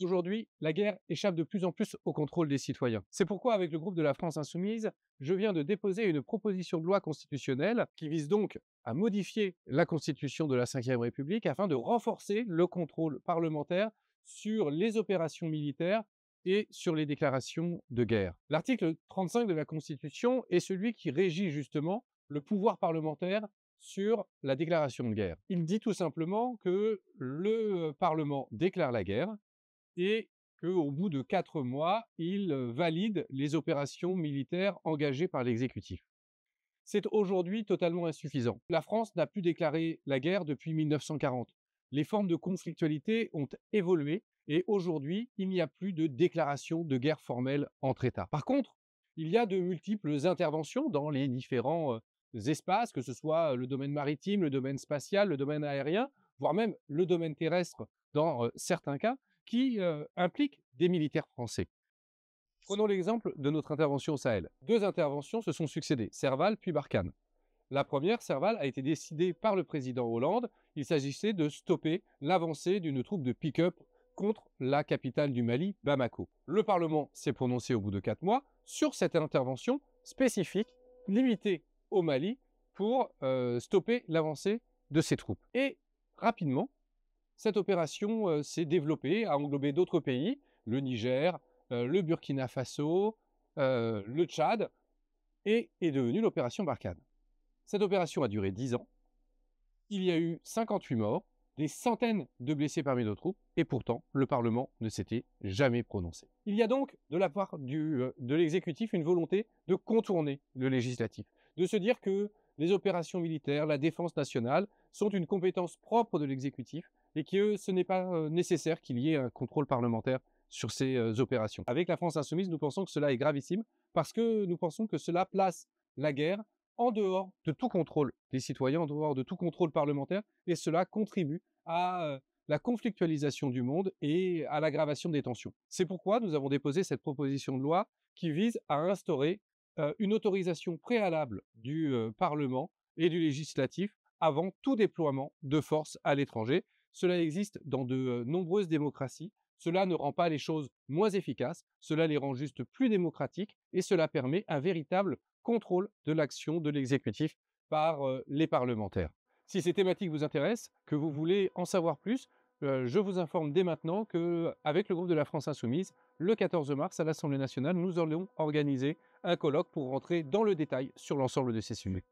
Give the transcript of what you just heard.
Aujourd'hui, la guerre échappe de plus en plus au contrôle des citoyens. C'est pourquoi, avec le groupe de la France Insoumise, je viens de déposer une proposition de loi constitutionnelle qui vise donc à modifier la Constitution de la Ve République afin de renforcer le contrôle parlementaire sur les opérations militaires et sur les déclarations de guerre. L'article 35 de la Constitution est celui qui régit justement le pouvoir parlementaire sur la déclaration de guerre. Il dit tout simplement que le Parlement déclare la guerre et qu'au bout de 4 mois, il valide les opérations militaires engagées par l'exécutif. C'est aujourd'hui totalement insuffisant. La France n'a plus déclaré la guerre depuis 1940. Les formes de conflictualité ont évolué et aujourd'hui, il n'y a plus de déclaration de guerre formelle entre États. Par contre, il y a de multiples interventions dans les différents espaces, que ce soit le domaine maritime, le domaine spatial, le domaine aérien, voire même le domaine terrestre dans certains cas, qui impliquent des militaires français. Prenons l'exemple de notre intervention au Sahel. 2 interventions se sont succédées, Serval puis Barkhane. La première, Serval, a été décidée par le président Hollande. Il s'agissait de stopper l'avancée d'une troupe de pick-up contre la capitale du Mali, Bamako. Le Parlement s'est prononcé au bout de 4 mois sur cette intervention spécifique, limitée au Mali, pour stopper l'avancée de ces troupes. Et rapidement, cette opération s'est développée, a englobé d'autres pays, le Niger, le Burkina Faso, le Tchad, et est devenue l'opération Barkhane. Cette opération a duré 10 ans. Il y a eu 58 morts, des centaines de blessés parmi nos troupes, et pourtant, le Parlement ne s'était jamais prononcé. Il y a donc, de la part de l'exécutif, une volonté de contourner le législatif, de se dire que les opérations militaires, la défense nationale, sont une compétence propre de l'exécutif et que ce n'est pas nécessaire qu'il y ait un contrôle parlementaire sur ces opérations. Avec la France Insoumise, nous pensons que cela est gravissime parce que nous pensons que cela place la guerre en dehors de tout contrôle des citoyens, en dehors de tout contrôle parlementaire, et cela contribue à la conflictualisation du monde et à l'aggravation des tensions. C'est pourquoi nous avons déposé cette proposition de loi qui vise à instaurer une autorisation préalable du Parlement et du législatif avant tout déploiement de forces à l'étranger. Cela existe dans de nombreuses démocraties. Cela ne rend pas les choses moins efficaces, cela les rend juste plus démocratiques et cela permet un véritable contrôle de l'action de l'exécutif par les parlementaires. Si ces thématiques vous intéressent, que vous voulez en savoir plus, je vous informe dès maintenant qu'avec le groupe de la France Insoumise, le 14 mars à l'Assemblée nationale, nous allons organiser un colloque pour rentrer dans le détail sur l'ensemble de ces sujets.